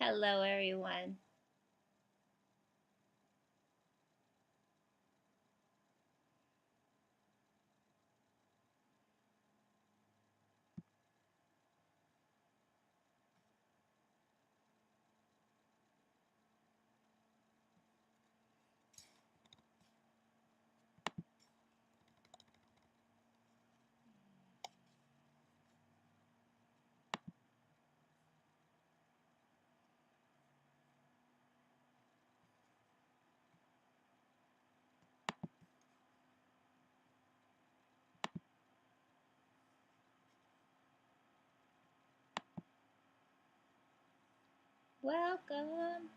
Hello, everyone. Welcome.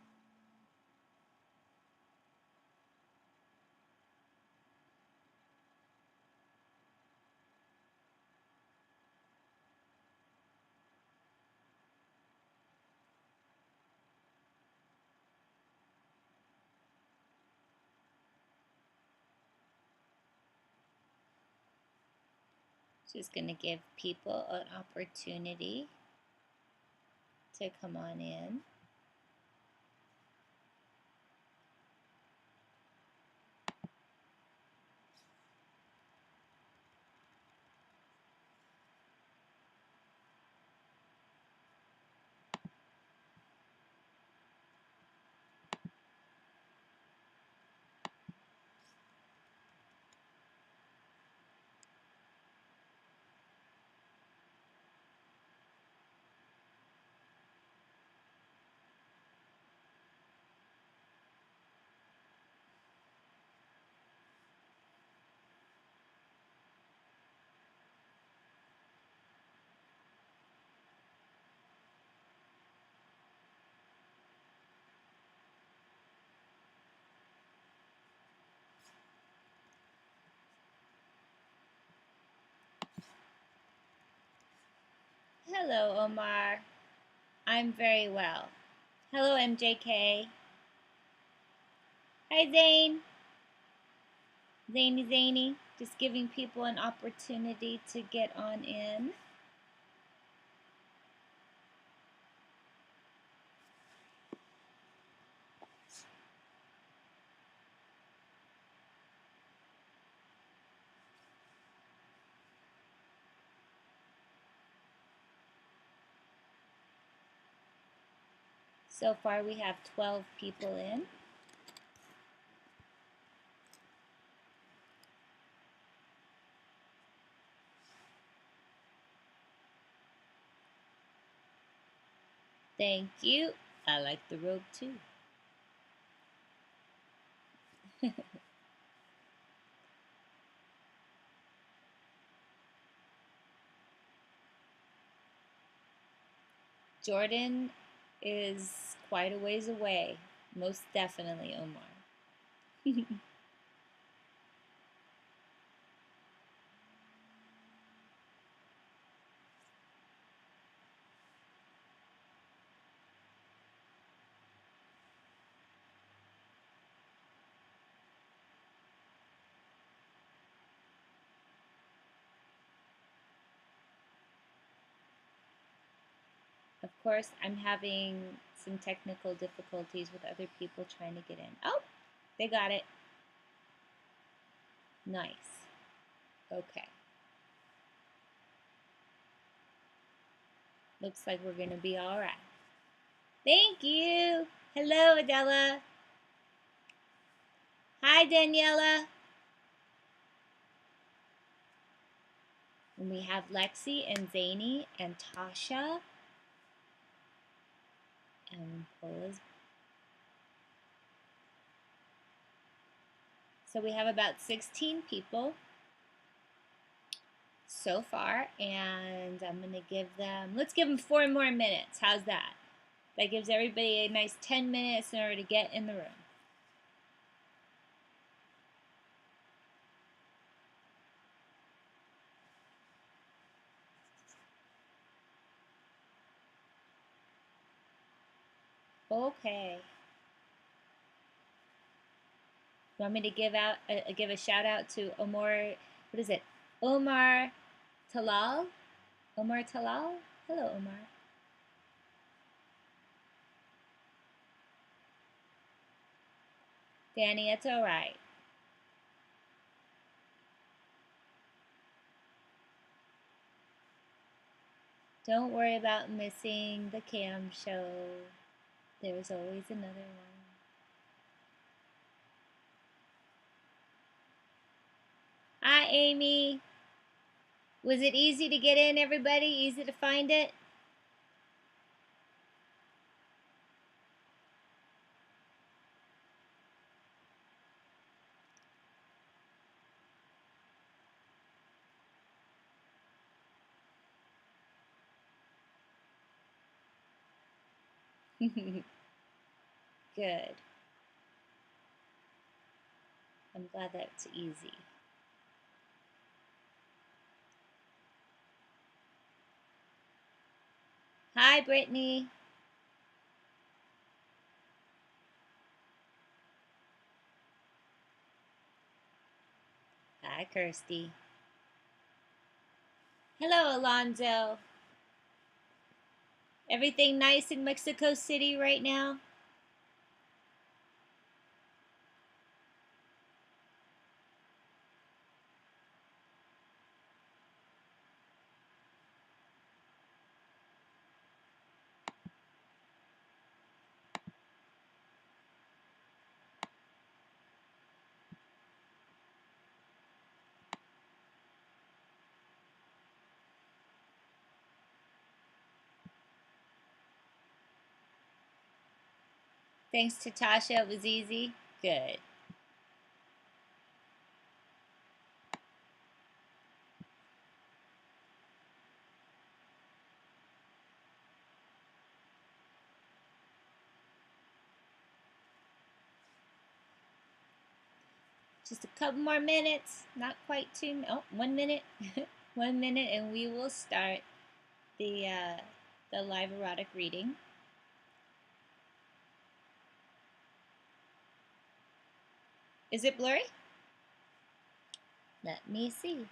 Just going to give people an opportunity to come on in. Hello, Omar. I'm very well. Hello, MJK. Hi, Zane. Zany. Just giving people an opportunity to get on in. So far, we have 12 people in. Thank you. I like the robe too. Jordan is quite a ways away. Most definitely, Omar. Of course, I'm having some technical difficulties with other people trying to get in. Oh, they got it. Nice. Okay. Looks like we're going to be all right. Thank you. Hello, Adela. Hi, Daniela. And we have Lexi and Zany and Tasha and Paula's. So we have about 16 people so far, and I'm going to let's give them 4 more minutes. How's that? That gives everybody a nice 10 minutes in order to get in the room. Okay. You want me to give a shout out to Omar? What is it? Omar Talal. Omar Talal. Hello, Omar. Danny, it's all right. Don't worry about missing the cam show. There's always another one. Hi, Amy. Was it easy to get in, everybody? Easy to find it? Good. I'm glad that's easy. Hi, Brittany. Hi, Kirsty. Hello, Alonzo. Everything nice in Mexico City right now? Thanks to Tasha, it was easy. Good. Just a couple more minutes. Not quite 1 minute. 1 minute, and we will start the live erotic reading. Is it blurry? Let me see.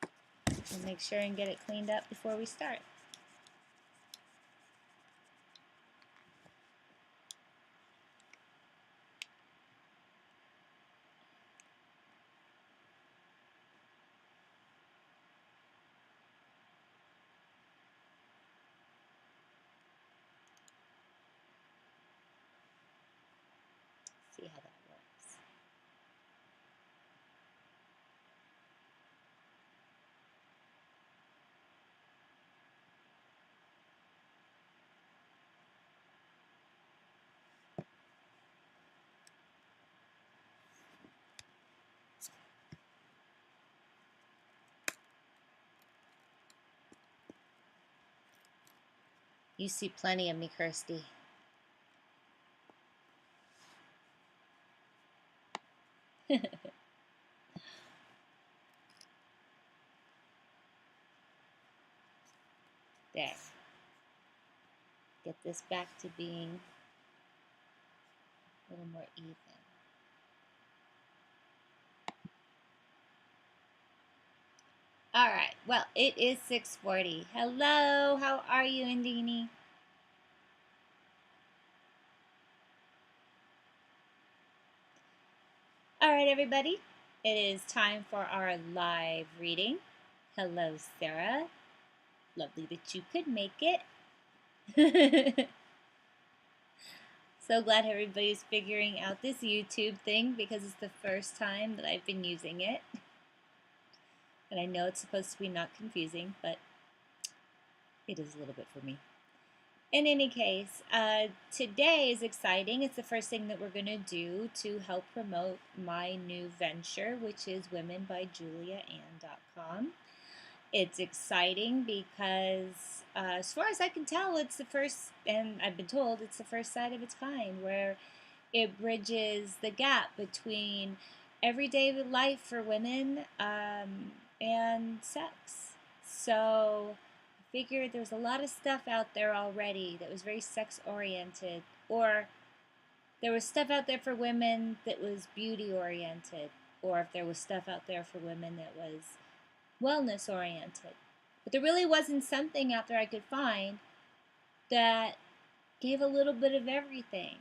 I'll make sure and get it cleaned up before we start. See how that works. You see plenty of me, Kirsty. There. Get this back to being a little more even. All right. Well, it is 6:40. Hello. How are you, Indini? All right, everybody. It is time for our live reading. Hello, Sarah. Lovely that you could make it. So glad everybody's figuring out this YouTube thing because it's the first time that I've been using it. And I know it's supposed to be not confusing, but it is a little bit for me. In any case, today is exciting. It's the first thing that we're going to do to help promote my new venture, which is womenbyjuliaann.com. It's exciting because, as far as I can tell, it's the first, and I've been told it's the first side of its kind where it bridges the gap between everyday life for women and sex. So I figured there's a lot of stuff out there already that was very sex oriented, or there was stuff out there for women that was beauty oriented, or if there was stuff out there for women that was wellness oriented. But there really wasn't something out there I could find that gave a little bit of everything.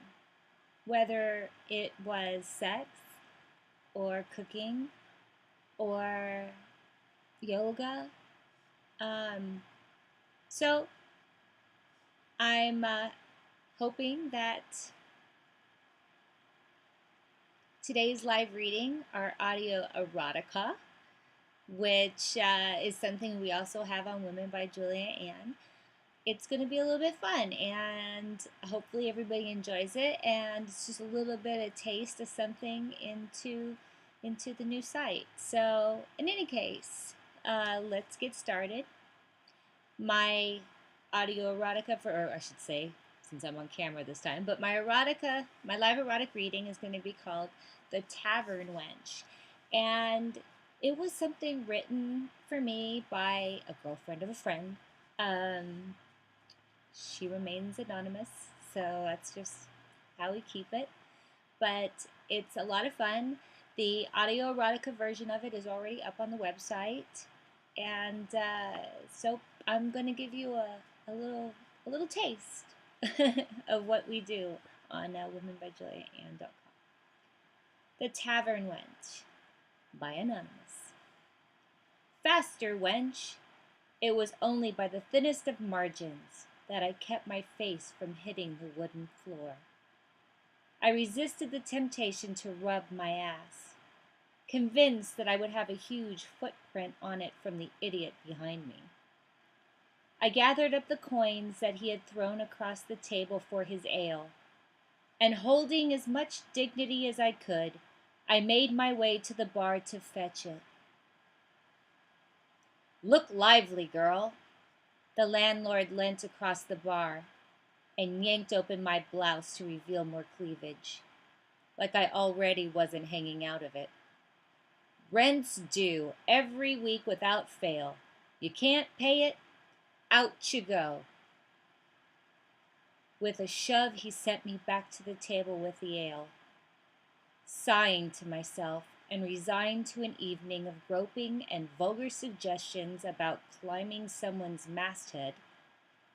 whether it was sex or cooking or yoga. Um, so I'm hoping that today's live reading are audio erotica, which is something we also have on Women by Julia Ann. It's going to be a little bit fun, and hopefully everybody enjoys it. And it's just a little bit of taste of something into the new site. So, in any case, let's get started. My audio erotica or I should say, since I'm on camera this time, but my live erotic reading is going to be called "The Tavern Wench," and it was something written for me by a girlfriend of a friend. Um, she remains anonymous, so that's just how we keep it. But it's a lot of fun. The audio erotica version of it is already up on the website, and so I'm going to give you a little taste of what we do on womenbyjuliaann.com. The Tavern Wench by Anonymous. Faster, wench! It was only by the thinnest of margins that I kept my face from hitting the wooden floor. I resisted the temptation to rub my ass, convinced that I would have a huge footprint on it from the idiot behind me. I gathered up the coins that he had thrown across the table for his ale, and holding as much dignity as I could, I made my way to the bar to fetch it. Look lively, girl. The landlord leant across the bar and yanked open my blouse to reveal more cleavage, like I already wasn't hanging out of it. Rent's due every week without fail. You can't pay it? Out you go. With a shove, he sent me back to the table with the ale. Sighing to myself and resigned to an evening of groping and vulgar suggestions about climbing someone's masthead,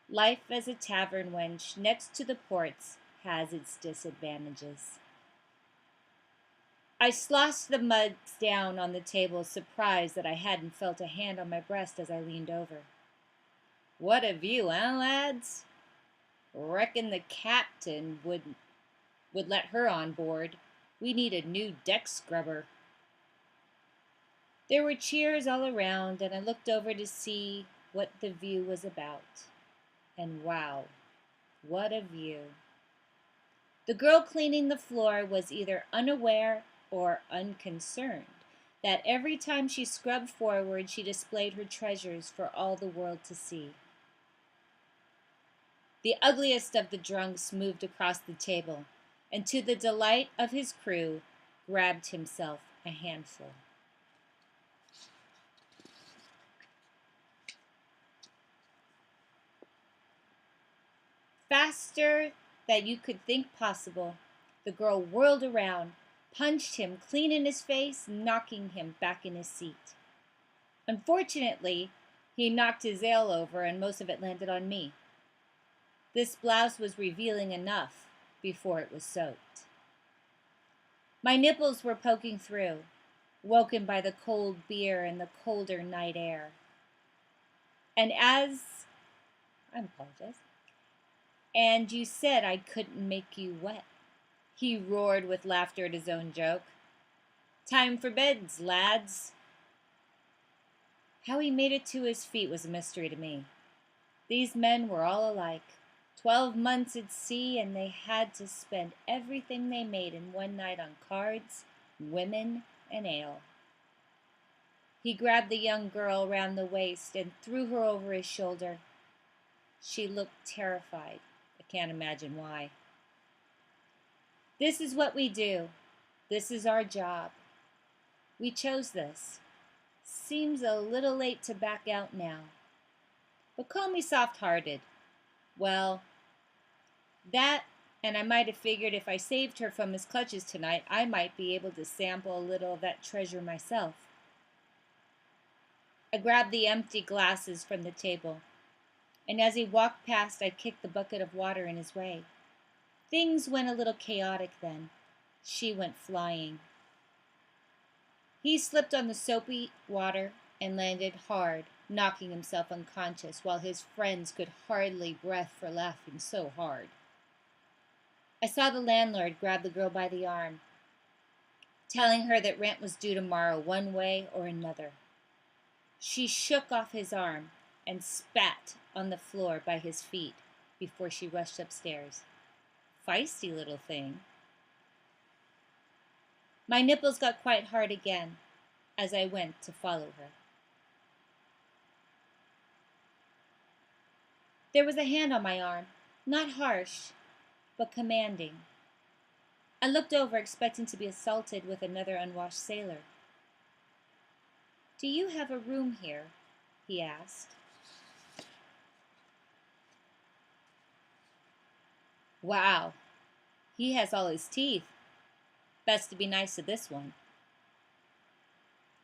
life as a tavern wench next to the ports has its disadvantages. I sloshed the mugs down on the table, surprised that I hadn't felt a hand on my breast as I leaned over. What a view, eh, lads? Reckon the captain would let her on board. We need a new deck scrubber. There were cheers all around, and I looked over to see what the view was about. And wow, what a view. The girl cleaning the floor was either unaware or unconcerned that every time she scrubbed forward, she displayed her treasures for all the world to see. The ugliest of the drunks moved across the table, and to the delight of his crew, grabbed himself a handful. Faster than you could think possible, the girl whirled around, punched him clean in his face, knocking him back in his seat. Unfortunately, he knocked his ale over and most of it landed on me. This blouse was revealing enough before it was soaked. My nipples were poking through, woken by the cold beer and the colder night air. And I apologize. And you said I couldn't make you wet. He roared with laughter at his own joke. Time for beds, lads. How he made it to his feet was a mystery to me. These men were all alike. 12 months at sea, and they had to spend everything they made in one night on cards, women, and ale. He grabbed the young girl round the waist and threw her over his shoulder. She looked terrified. I can't imagine why. This is what we do. This is our job. We chose this. Seems a little late to back out now. But call me soft-hearted. Well, that, and I might have figured if I saved her from his clutches tonight, I might be able to sample a little of that treasure myself. I grabbed the empty glasses from the table, and as he walked past, I kicked the bucket of water in his way. Things went a little chaotic then. She went flying. He slipped on the soapy water and landed hard, knocking himself unconscious while his friends could hardly breath for laughing so hard. I saw the landlord grab the girl by the arm, telling her that rent was due tomorrow one way or another. She shook off his arm and spat on the floor by his feet before she rushed upstairs. Feisty little thing. My nipples got quite hard again as I went to follow her. There was a hand on my arm, not harsh, but commanding. I looked over, expecting to be assaulted with another unwashed sailor. "Do you have a room here?" he asked. Wow, he has all his teeth. Best to be nice to this one.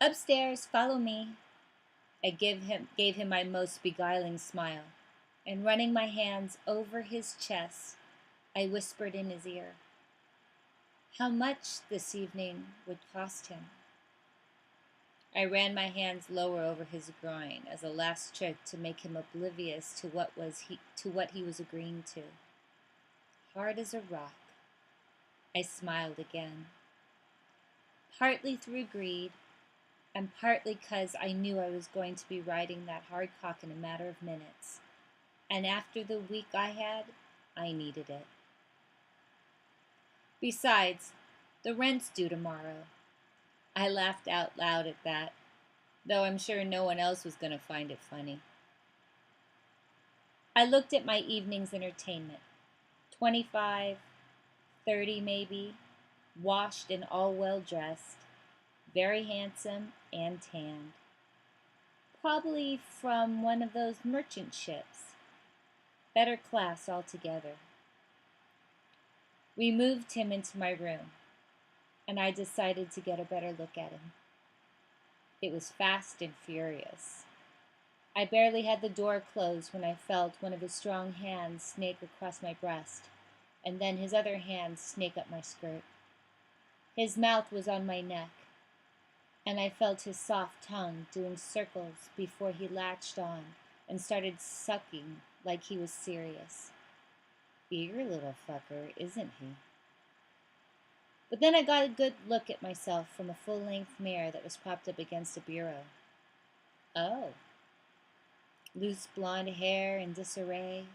"Upstairs, follow me." I gave him my most beguiling smile, and running my hands over his chest, I whispered in his ear how much this evening would cost him. I ran my hands lower over his groin as a last trick to make him oblivious to what he was agreeing to. Hard as a rock. I smiled again, partly through greed, and partly 'cause I knew I was going to be riding that hard cock in a matter of minutes, and after the week I had, I needed it. Besides, the rent's due tomorrow. I laughed out loud at that, though I'm sure no one else was going to find it funny. I looked at my evening's entertainment. 25, 30 maybe, washed and all well dressed, very handsome and tanned. Probably from one of those merchant ships. Better class altogether. We moved him into my room, and I decided to get a better look at him. It was fast and furious. I barely had the door closed when I felt one of his strong hands snake across my breast, and then his other hand snake up my skirt. His mouth was on my neck, and I felt his soft tongue doing circles before he latched on and started sucking like he was serious. Eager little fucker, isn't he? But then I got a good look at myself from a full-length mirror that was propped up against a bureau. Oh. Loose blonde hair in disarray,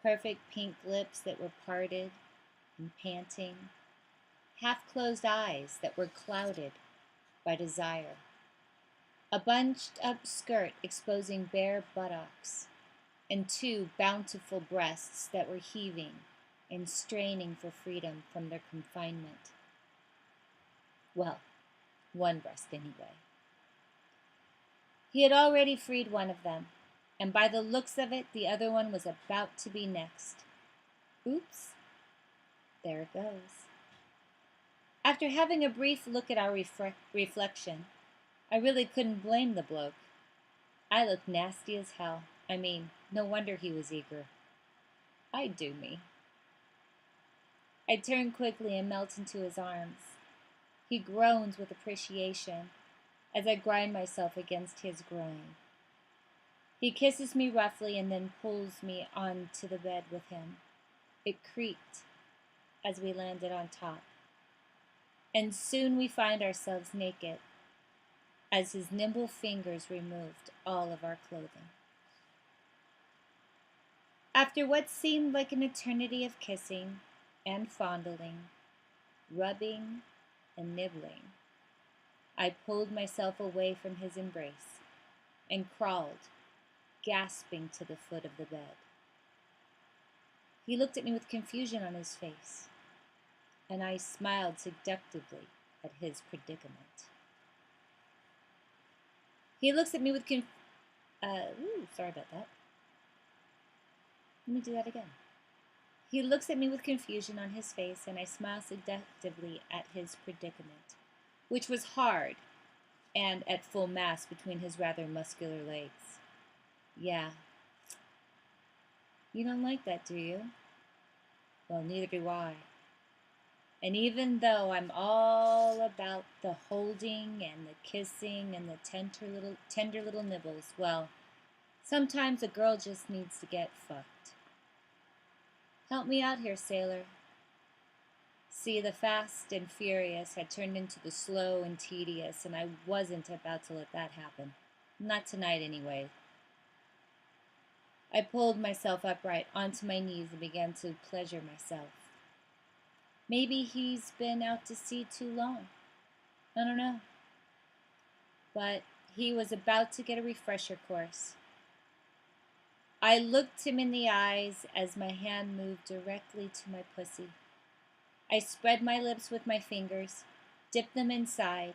perfect pink lips that were parted and panting, half-closed eyes that were clouded by desire, a bunched-up skirt exposing bare buttocks, and two bountiful breasts that were heaving and straining for freedom from their confinement. Well, one breast anyway. He had already freed one of them, and by the looks of it, the other one was about to be next. Oops. There it goes. After having a brief look at our reflection, I really couldn't blame the bloke. I looked nasty as hell. I mean, no wonder he was eager. I'd do me. I turned quickly and melt into his arms. He groans with appreciation as I grind myself against his groin. He kisses me roughly and then pulls me onto the bed with him. It creaked as we landed on top, and soon we find ourselves naked as his nimble fingers removed all of our clothing. After what seemed like an eternity of kissing and fondling, rubbing and nibbling, I pulled myself away from his embrace and crawled, gasping, to the foot of the bed. He looked at me with confusion on his face, and I smiled seductively at his predicament. He looks at me with sorry about that. Let me do that again. He looks at me with confusion on his face, and I smile seductively at his predicament, which was hard and at full mass between his rather muscular legs. Yeah. You don't like that, do you? Well, neither do I. And even though I'm all about the holding and the kissing and the tender little nibbles, well, sometimes a girl just needs to get fucked. Help me out here, sailor. See, the fast and furious had turned into the slow and tedious, and I wasn't about to let that happen. Not tonight, anyway. I pulled myself upright onto my knees and began to pleasure myself. Maybe he's been out to sea too long. I don't know. But he was about to get a refresher course. I looked him in the eyes as my hand moved directly to my pussy. I spread my lips with my fingers, dipped them inside,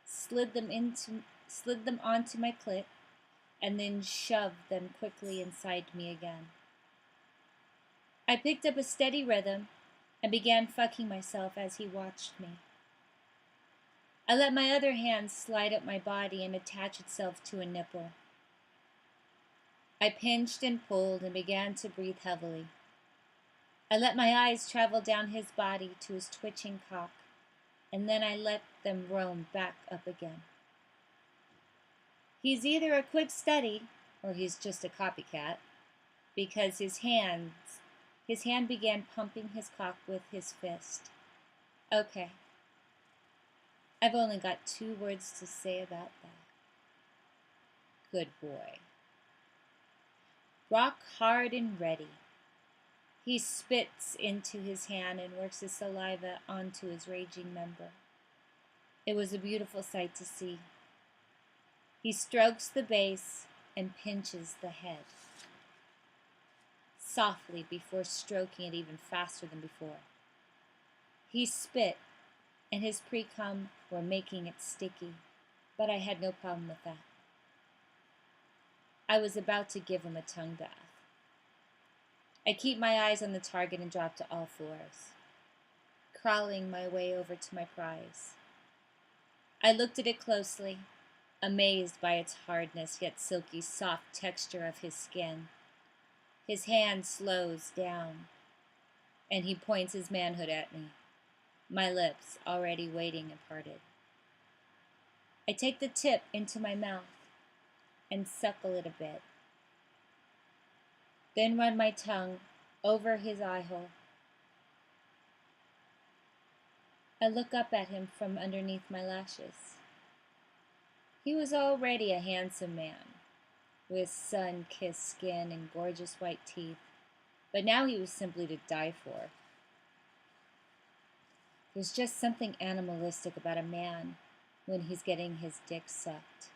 slid them onto my clit, and then shoved them quickly inside me again. I picked up a steady rhythm and began fucking myself as he watched me. I let my other hand slide up my body and attach itself to a nipple. I pinched and pulled and began to breathe heavily. I let my eyes travel down his body to his twitching cock, and then I let them roam back up again. He's either a quick study or he's just a copycat, because his hand began pumping his cock with his fist. Okay. I've only got 2 words to say about that. Good boy. Rock hard and ready. He spits into his hand and works his saliva onto his raging member. It was a beautiful sight to see. He strokes the base and pinches the head, softly before stroking it even faster than before. He spit, and his pre-cum were making it sticky, but I had no problem with that. I was about to give him a tongue bath. I keep my eyes on the target and drop to all fours, crawling my way over to my prize. I looked at it closely, amazed by its hardness yet silky soft texture of his skin. His hand slows down, and he points his manhood at me, my lips already waiting and parted. I take the tip into my mouth and suckle it a bit, then run my tongue over his eye hole. I look up at him from underneath my lashes. He was already a handsome man, with sun-kissed skin and gorgeous white teeth, but now he was simply to die for. There's just something animalistic about a man when he's getting his dick sucked.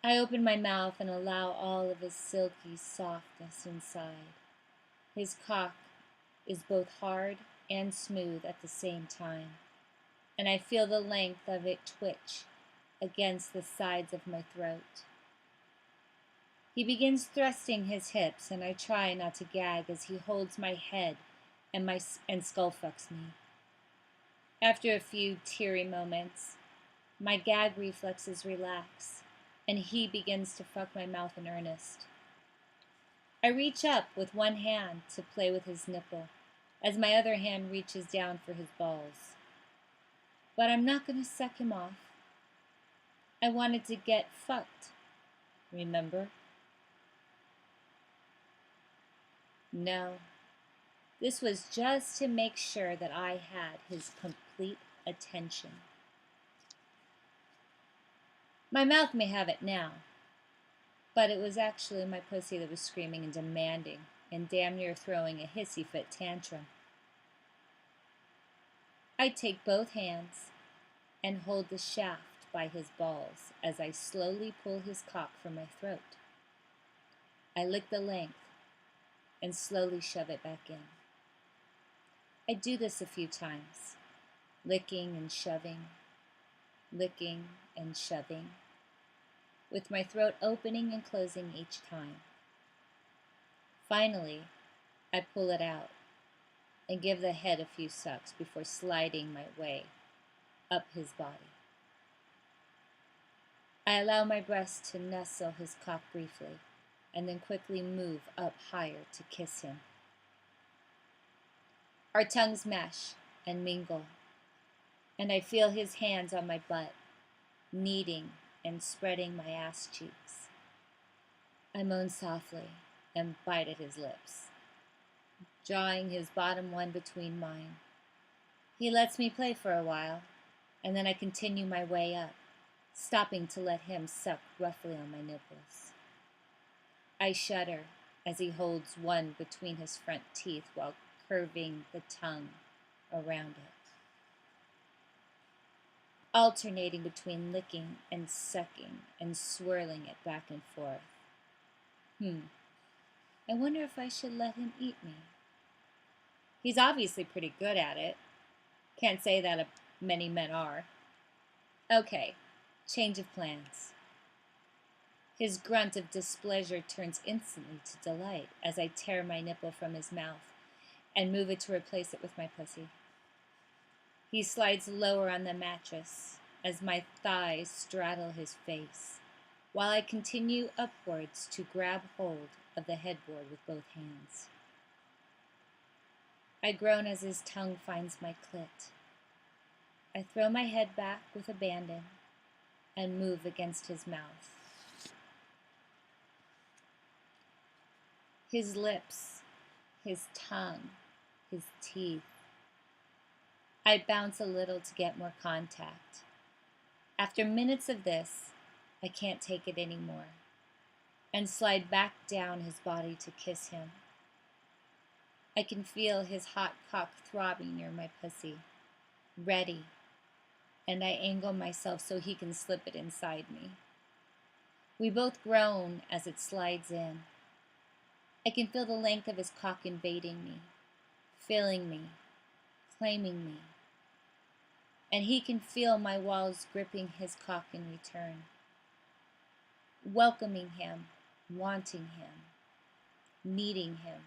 I open my mouth and allow all of his silky softness inside. His cock is both hard and smooth at the same time, and I feel the length of it twitch against the sides of my throat. He begins thrusting his hips, and I try not to gag as he holds my head and skull fucks me. After a few teary moments, my gag reflexes relax, and he begins to fuck my mouth in earnest. I reach up with one hand to play with his nipple, as my other hand reaches down for his balls. But I'm not going to suck him off. I wanted to get fucked, remember? No, this was just to make sure that I had his complete attention. My mouth may have it now, but it was actually my pussy that was screaming and demanding and damn near throwing a hissy fit tantrum. I take both hands and hold the shaft by his balls as I slowly pull his cock from my throat. I lick the length and slowly shove it back in. I do this a few times, licking and shoving, with my throat opening and closing each time. Finally, I pull it out and give the head a few sucks before sliding my way up his body. I allow my breast to nestle his cock briefly, and then quickly move up higher to kiss him. Our tongues mesh and mingle, and I feel his hands on my butt, kneading and spreading my ass cheeks. I moan softly and bite at his lips, drawing his bottom one between mine. He lets me play for a while, and then I continue my way up, stopping to let him suck roughly on my nipples. I shudder as he holds one between his front teeth while curving the tongue around it, alternating between licking and sucking and swirling it back and forth. I wonder if I should let him eat me. He's obviously pretty good at it. Can't say that many men are. Okay, change of plans. His grunt of displeasure turns instantly to delight as I tear my nipple from his mouth and move it to replace it with my pussy. He slides lower on the mattress as my thighs straddle his face, while I continue upwards to grab hold of the headboard with both hands. I groan as his tongue finds my clit. I throw my head back with abandon and move against his mouth. His lips, his tongue, his teeth. I bounce a little to get more contact. After minutes of this, I can't take it anymore and slide back down his body to kiss him. I can feel his hot cock throbbing near my pussy, ready, and I angle myself so he can slip it inside me. We both groan as it slides in. I can feel the length of his cock invading me, filling me, claiming me, and he can feel my walls gripping his cock in return, welcoming him, wanting him, needing him.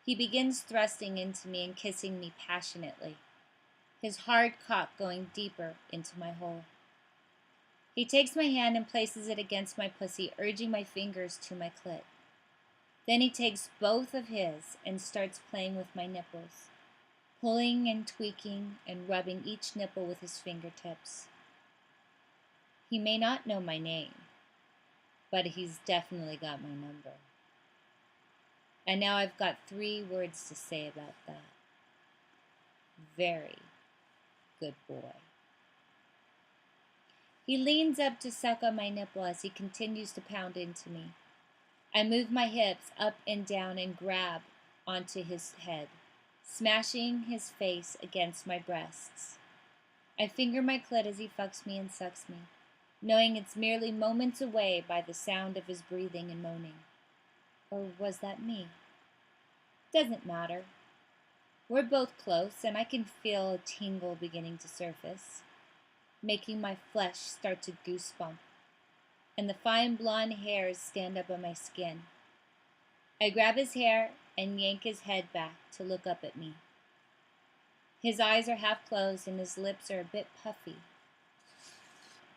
He begins thrusting into me and kissing me passionately, his hard cock going deeper into my hole. He takes my hand and places it against my pussy, urging my fingers to my clit. Then he takes both of his and starts playing with my nipples, pulling and tweaking and rubbing each nipple with his fingertips. He may not know my name, but he's definitely got my number. And now I've got 3 words to say about that. Very good boy. He leans up to suck on my nipple as he continues to pound into me. I move my hips up and down and grab onto his head, smashing his face against my breasts. I finger my clit as he fucks me and sucks me, knowing it's merely moments away by the sound of his breathing and moaning. Or was that me? Doesn't matter. We're both close, and I can feel a tingle beginning to surface, making my flesh start to goosebump, and the fine blonde hairs stand up on my skin. I grab his hair and yank his head back to look up at me. His eyes are half closed and his lips are a bit puffy,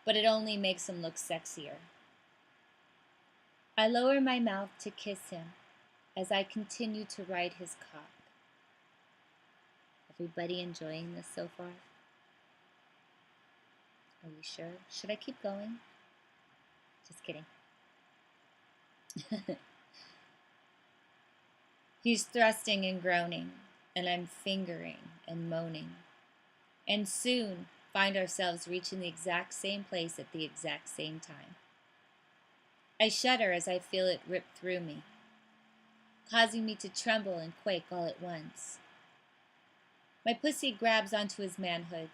but it only makes him look sexier. I lower my mouth to kiss him as I continue to ride his cock. Everybody enjoying this so far? Are you sure? Should I keep going? Just kidding. He's thrusting and groaning, and I'm fingering and moaning. And soon find ourselves reaching the exact same place at the exact same time. I shudder as I feel it rip through me, causing me to tremble and quake all at once. My pussy grabs onto his manhood,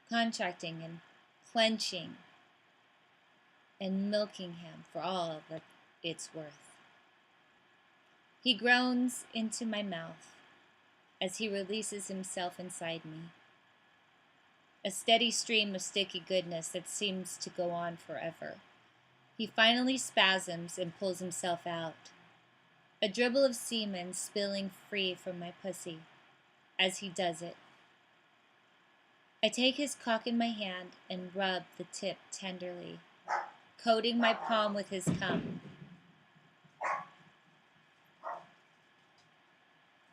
contracting and clenching and milking him for all that it's worth. He groans into my mouth as he releases himself inside me, a steady stream of sticky goodness that seems to go on forever. He finally spasms and pulls himself out, a dribble of semen spilling free from my pussy as he does it. I take his cock in my hand and rub the tip tenderly, coating my palm with his cum.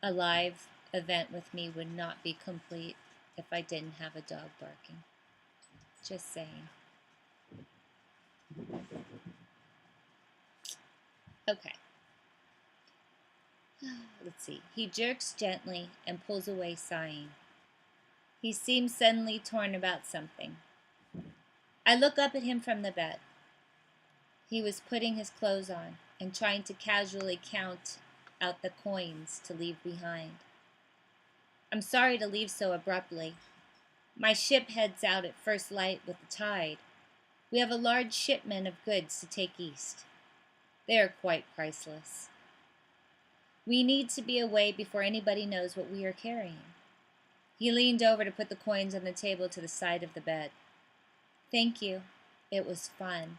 A live event with me would not be complete if I didn't have a dog barking. Just saying. Okay. Let's see. He jerks gently and pulls away, sighing. He seems suddenly torn about something. I look up at him from the bed. He was putting his clothes on and trying to casually count out the coins to leave behind. I'm sorry to leave so abruptly. My ship heads out at first light with the tide. We have a large shipment of goods to take east. They are quite priceless. We need to be away before anybody knows what we are carrying. He leaned over to put the coins on the table to the side of the bed. Thank you. It was fun.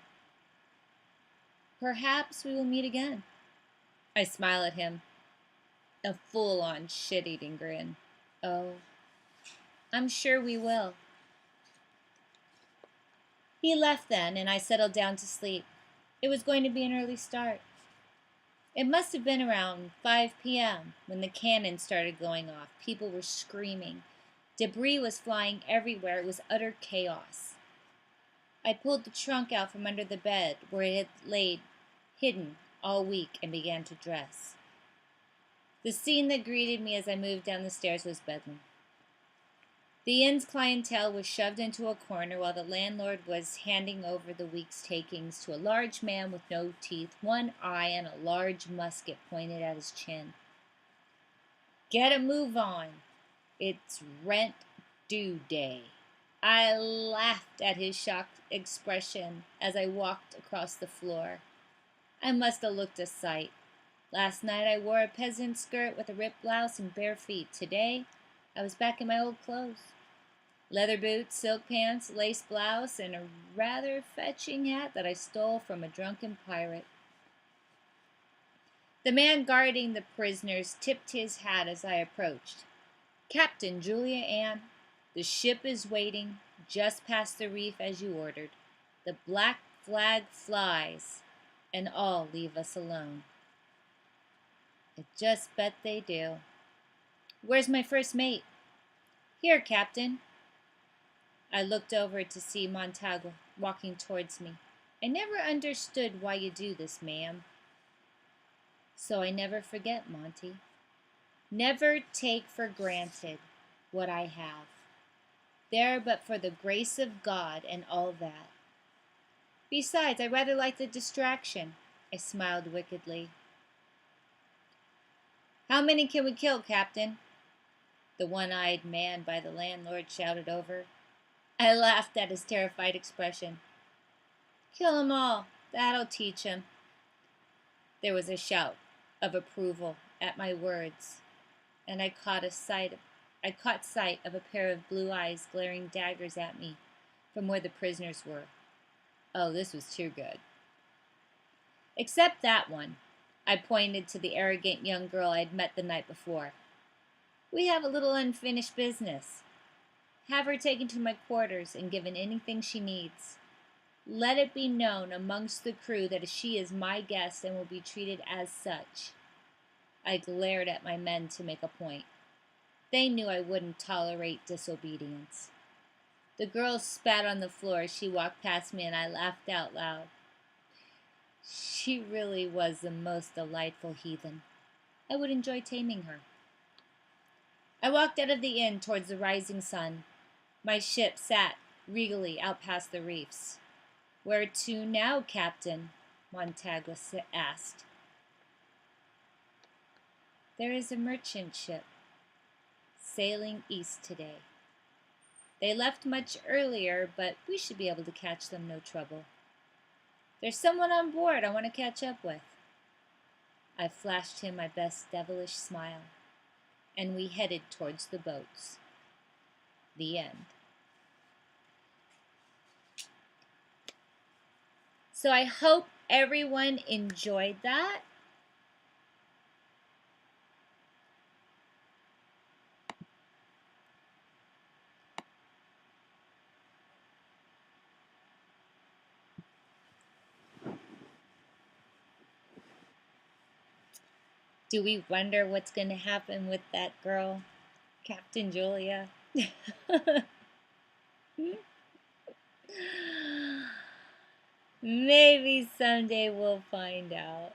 Perhaps we will meet again. I smile at him. A full-on shit-eating grin. Oh, I'm sure we will. He left then, and I settled down to sleep. It was going to be an early start. It must have been around 5 p.m. when the cannon started going off. People were screaming. Debris was flying everywhere. It was utter chaos. I pulled the trunk out from under the bed where it had laid hidden all week and began to dress. The scene that greeted me as I moved down the stairs was bedlam. The inn's clientele was shoved into a corner while the landlord was handing over the week's takings to a large man with no teeth, one eye, and a large musket pointed at his chin. Get a move on. It's rent due day. I laughed at his shocked expression as I walked across the floor. I must have looked a sight. Last night I wore a peasant skirt with a ripped blouse and bare feet. Today I was back in my old clothes. Leather boots, silk pants, lace blouse, and a rather fetching hat that I stole from a drunken pirate. The man guarding the prisoners tipped his hat as I approached. Captain Julia Ann, the ship is waiting just past the reef as you ordered. The black flag flies, and all leave us alone. I just bet they do. Where's my first mate? Here, Captain. I looked over to see Montague walking towards me. I never understood why you do this, ma'am. So I never forget, Monty. Never take for granted what I have. There but for the grace of God and all that. Besides, I rather like the distraction. I smiled wickedly. How many can we kill, Captain? The one-eyed man by the landlord shouted over. I laughed at his terrified expression. Kill 'em all. That'll teach 'em. There was a shout of approval at my words, and I caught sight of a pair of blue eyes glaring daggers at me from where the prisoners were. Oh, this was too good. Except that one. I pointed to the arrogant young girl I'd met the night before. We have a little unfinished business. Have her taken to my quarters and given anything she needs. Let it be known amongst the crew that she is my guest and will be treated as such. I glared at my men to make a point. They knew I wouldn't tolerate disobedience. The girl spat on the floor as she walked past me, and I laughed out loud. She really was the most delightful heathen. I would enjoy taming her. I walked out of the inn towards the rising sun. My ship sat regally out past the reefs. Where to now, Captain? Montague asked. There is a merchant ship sailing east today. They left much earlier, but we should be able to catch them no trouble. There's someone on board I want to catch up with. I flashed him my best devilish smile, and we headed towards the boats. The end. So I hope everyone enjoyed that. Do we wonder what's going to happen with that girl, Captain Julia? Maybe someday we'll find out.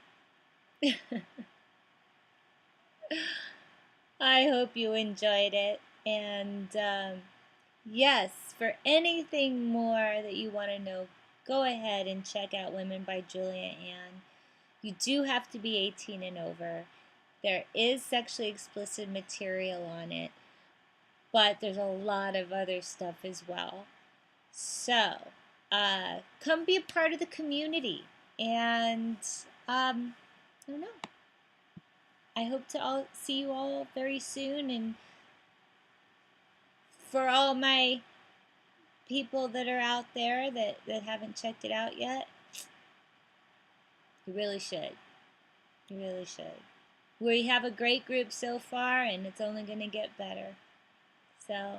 I hope you enjoyed it. And yes, for anything more that you want to know, go ahead and check out Women by Julia Ann. You do have to be 18 and over. There is sexually explicit material on it, but there's a lot of other stuff as well. So, come be a part of the community. And, I don't know. I hope to see you all very soon. And for all my people that are out there that haven't checked it out yet, you really should. You really should. We have a great group so far, and it's only going to get better. So,